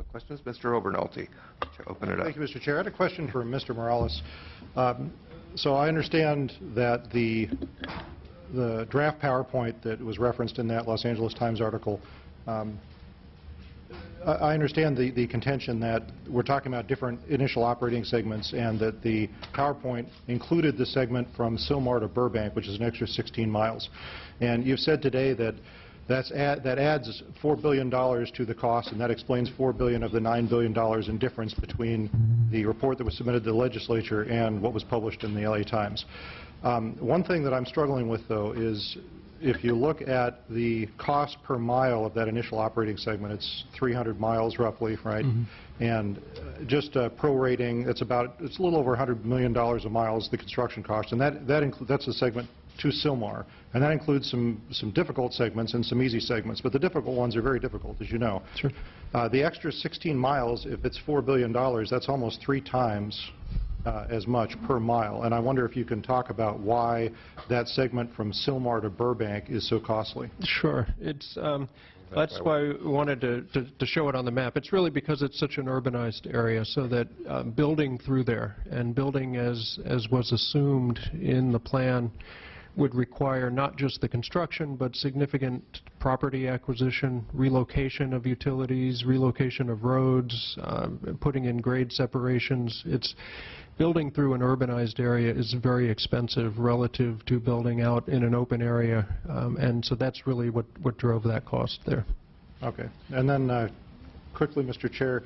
questions. Mr. Obernolte, to open it up. Thank you, Mr. Chair. I had a question for Mr. Morales. So I understand that the draft PowerPoint that was referenced in that Los Angeles Times article, I understand the contention that we're talking about different initial operating segments and that the PowerPoint included the segment from Sylmar to Burbank, which is an extra 16 miles. And you've said today that that adds $4 billion to the cost, and that explains $4 billion of the $9 billion in difference between the report that was submitted to the legislature and what was published in the LA Times. One thing that I'm struggling with, though, is if you look at the cost per mile of that initial operating segment, it's 300 miles roughly, right? Mm-hmm. And just prorating, it's a little over $100 million a mile is the construction cost, and that's a segment to Sylmar, and that includes some difficult segments and some easy segments, but the difficult ones are very difficult, as you know. Sure. The extra 16 miles, if it's $4 billion, that's almost 3 times as much per mile, and I wonder if you can talk about why that segment from Sylmar to Burbank is so costly. Sure. It's that's why we wanted to show it on the map. It's really because it's such an urbanized area, so that building through there and building as was assumed in the plan would require not just the construction, but significant property acquisition, relocation of utilities, relocation of roads, putting in grade separations. Building through an urbanized area is very expensive relative to building out in an open area, and so that's really what drove that cost there. Okay. And then quickly, Mr. Chair,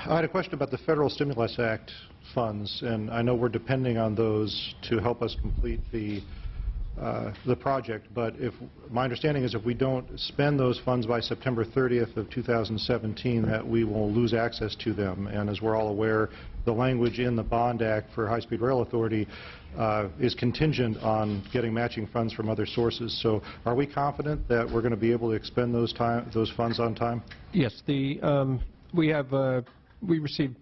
I had a question about the Federal Stimulus Act funds, and I know we're depending on those to help us complete the project, but my understanding is if we don't spend those funds by September 30th of 2017, that we will lose access to them. And as we're all aware, the language in the Bond Act for High-Speed Rail Authority is contingent on getting matching funds from other sources. So are we confident that we're going to be able to expend those funds on time? Yes. We received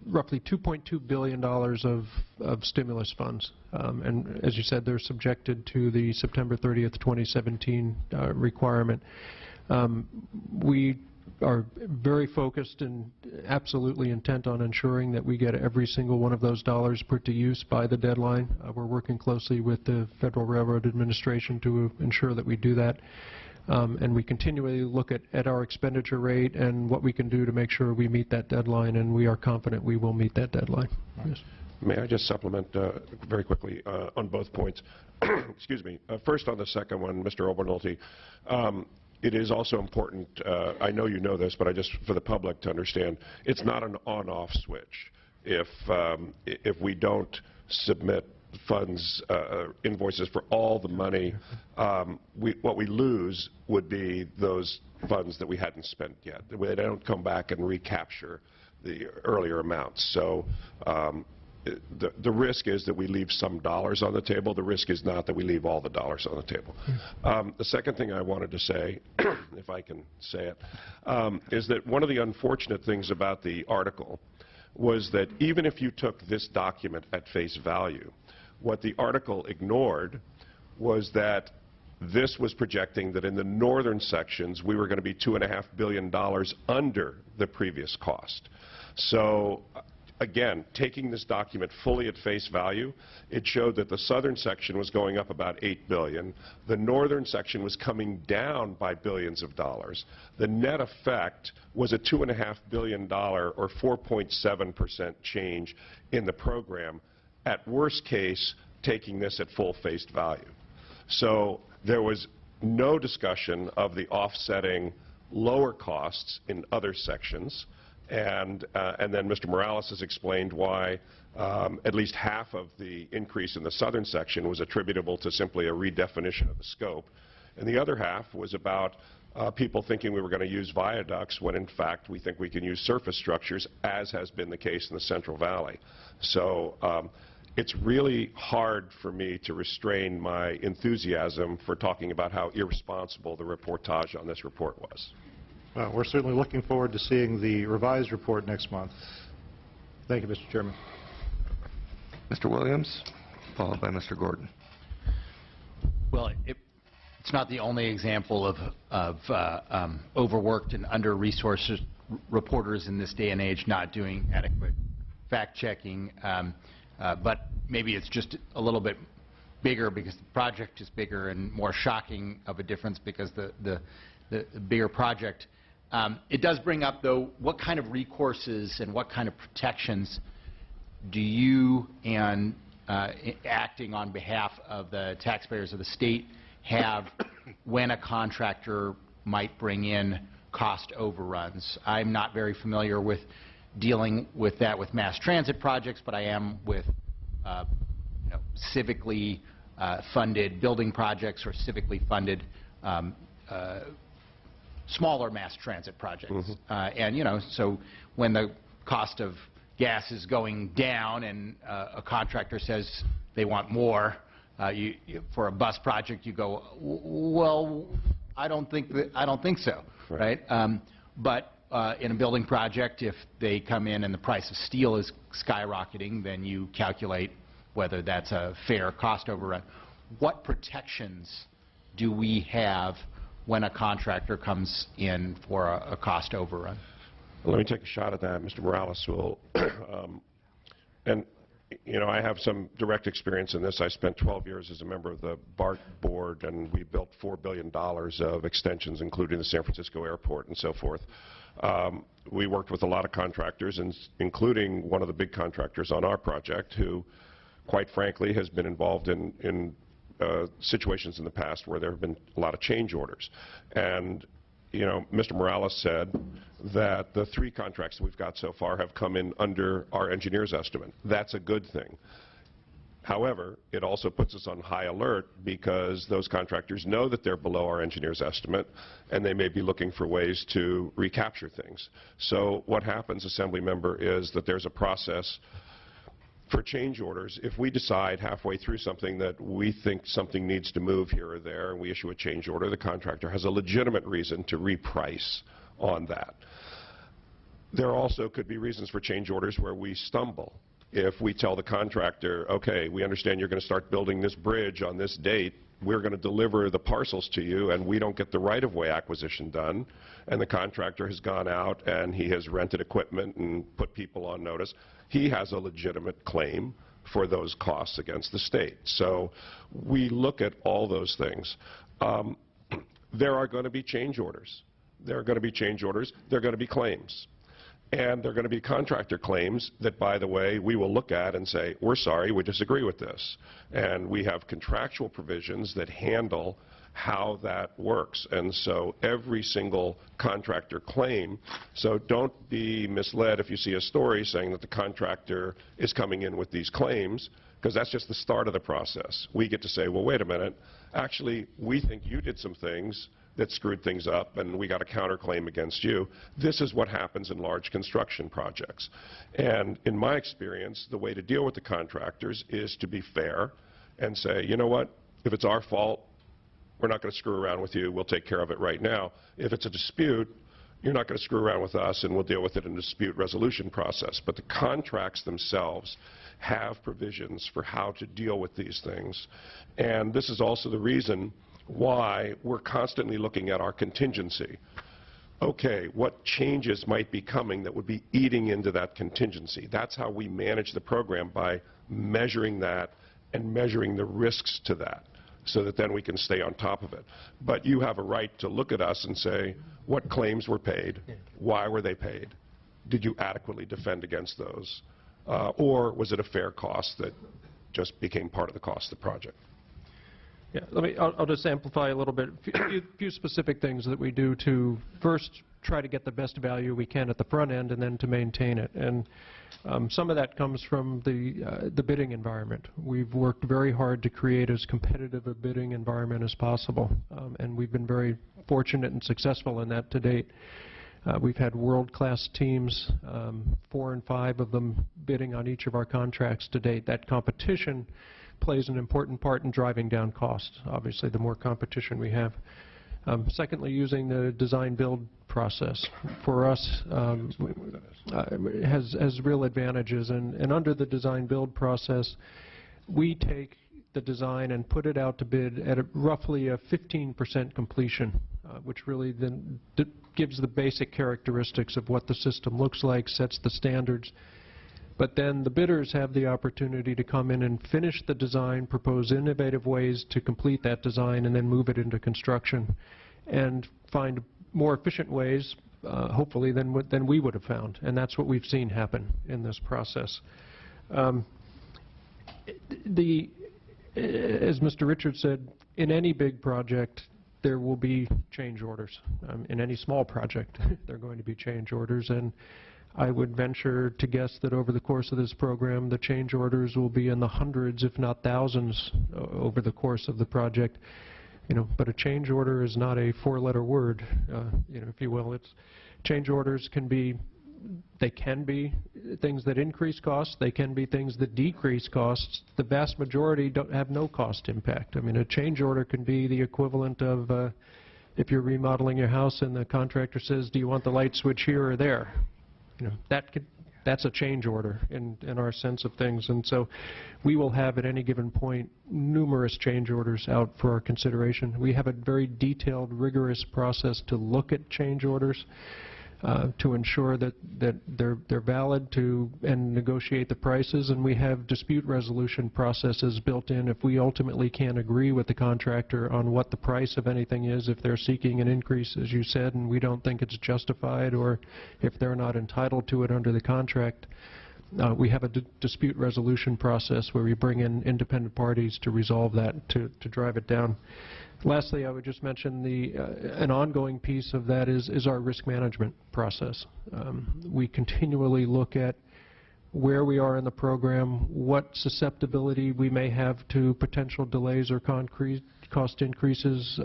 roughly $2.2 billion of stimulus funds, and as you said, they're subjected to the September 30th, 2017 requirement. We are very focused and absolutely intent on ensuring that we get every single one of those dollars put to use by the deadline. We're working closely with the Federal Railroad Administration to ensure that we do that. And we continually look at our expenditure rate and what we can do to make sure we meet that deadline, and we are confident we will meet that deadline. Yes. May I just supplement very quickly on both points? Excuse me. First on the second one, Mr. Obernolte, it is also important, I know you know this, but just for the public to understand, it's not an on-off switch. If we don't submit funds, invoices for all the money, what we lose would be those funds that we hadn't spent yet. They don't come back and recapture the earlier amounts. So the risk is that we leave some dollars on the table. The risk is not that we leave all the dollars on the table. The second thing I wanted to say, if I can say it, is that one of the unfortunate things about the article was that even if you took this document at face value, what the article ignored was that this was projecting that in the northern sections we were going to be $2.5 billion under the previous cost. So again, taking this document fully at face value, it showed that the southern section was going up about $8 billion. The northern section was coming down by billions of dollars. The net effect was a $2.5 billion or 4.7% change in the program, at worst case, taking this at full face value. So there was no discussion of the offsetting lower costs in other sections, and then Mr. Morales has explained why at least half of the increase in the southern section was attributable to simply a redefinition of the scope, and the other half was about people thinking we were going to use viaducts when in fact we think we can use surface structures, as has been the case in the Central Valley. So it's really hard for me to restrain my enthusiasm for talking about how irresponsible the reportage on this report was. Well, we're certainly looking forward to seeing the revised report next month. Thank you, Mr. Chairman. Mr. Williams, followed by Mr. Gordon. Well, it's not the only example of overworked and under-resourced reporters in this day and age not doing adequate fact-checking, but maybe it's just a little bit bigger because the project is bigger and more shocking of a difference because the bigger project. It does bring up, though, what kind of recourses and what kind of protections do you and acting on behalf of the taxpayers of the state have when a contractor might bring in cost overruns? I'm not very familiar with dealing with that with mass transit projects, but I am with civically funded building projects or civically funded smaller mass transit projects. And so when the cost of gas is going down and a contractor says they want more, for a bus project you go, well, I don't think so, right? But in a building project, if they come in and the price of steel is skyrocketing, then you calculate whether that's a fair cost overrun. What protections do we have when a contractor comes in for a cost overrun? Let me take a shot at that. Mr. Morales will. And, I have some direct experience in this. I spent 12 years as a member of the BART board, and we built $4 billion of extensions, including the San Francisco airport and so forth. We worked with a lot of contractors, including one of the big contractors on our project, who, quite frankly, has been involved in situations in the past where there have been a lot of change orders. And Mr. Morales said that the 3 contracts that we've got so far have come in under our engineer's estimate. That's a good thing. However, it also puts us on high alert because those contractors know that they're below our engineer's estimate, and they may be looking for ways to recapture things. So what happens, Assembly Member, is that there's a process for change orders. If we decide halfway through something that we think something needs to move here or there and we issue a change order, the contractor has a legitimate reason to reprice on that. There also could be reasons for change orders where we stumble. If we tell the contractor, okay, we understand you're going to start building this bridge on this date, we're going to deliver the parcels to you, and we don't get the right-of-way acquisition done, and the contractor has gone out and he has rented equipment and put people on notice, he has a legitimate claim for those costs against the state. So we look at all those things. There are going to be change orders. There are going to be change orders. There are going to be claims. And there are going to be contractor claims that, by the way, we will look at and say, we're sorry, we disagree with this. And we have contractual provisions that handle how that works. And so every single contractor claim, so don't be misled if you see a story saying that the contractor is coming in with these claims, because that's just the start of the process. We get to say, well, wait a minute, actually, we think you did some things that screwed things up, and we got a counterclaim against you. This is what happens in large construction projects. And in my experience, the way to deal with the contractors is to be fair and say, you know what, if it's our fault, we're not going to screw around with you. We'll take care of it right now. If it's a dispute, you're not going to screw around with us, and we'll deal with it in a dispute resolution process. But the contracts themselves have provisions for how to deal with these things. And this is also the reason why we're constantly looking at our contingency. Okay, what changes might be coming that would be eating into that contingency? That's how we manage the program, by measuring that and measuring the risks to that, so that then we can stay on top of it. But you have a right to look at us and say, what claims were paid? Why were they paid? Did you adequately defend against those? Or was it a fair cost that just became part of the cost of the project? Yeah, I'll just amplify a little bit. A few specific things that we do to first try to get the best value we can at the front end, and then to maintain it. And some of that comes from the bidding environment. We've worked very hard to create as competitive a bidding environment as possible, and we've been very fortunate and successful in that to date. We've had world-class teams, 4 and 5 of them bidding on each of our contracts to date. That competition plays an important part in driving down costs, obviously, the more competition we have. Secondly, using the design-build process for us has real advantages. And under the design-build process, we take the design and put it out to bid at roughly a 15% completion, which really then gives the basic characteristics of what the system looks like, sets the standards. But then the bidders have the opportunity to come in and finish the design, propose innovative ways to complete that design, and then move it into construction and find more efficient ways, hopefully, than we would have found. And that's what we've seen happen in this process. As Mr. Richards said, in any big project, there will be change orders. In any small project, there are going to be change orders. And I would venture to guess that over the course of this program, the change orders will be in the hundreds, if not thousands, over the course of the project. But a change order is not a four-letter word, if you will. Change orders can be things that increase costs. They can be things that decrease costs. The vast majority don't have no cost impact. I mean, a change order can be the equivalent of if you're remodeling your house and the contractor says, do you want the light switch here or there? That's a change order in our sense of things. And so we will have at any given point numerous change orders out for our consideration. We have a very detailed, rigorous process to look at change orders, to ensure that they're valid and negotiate the prices, and we have dispute resolution processes built in if we ultimately can't agree with the contractor on what the price of anything is, if they're seeking an increase, as you said, and we don't think it's justified, or if they're not entitled to it under the contract. We have a dispute resolution process where we bring in independent parties to resolve that, to drive it down. Lastly, I would just mention an ongoing piece of that is our risk management process. We continually look at where we are in the program, what susceptibility we may have to potential delays or cost increases,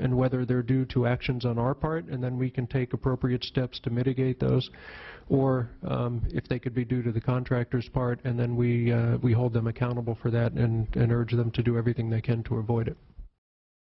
and whether they're due to actions on our part, and then we can take appropriate steps to mitigate those, or if they could be due to the contractor's part, and then we hold them accountable for that and urge them to do everything they can to avoid it.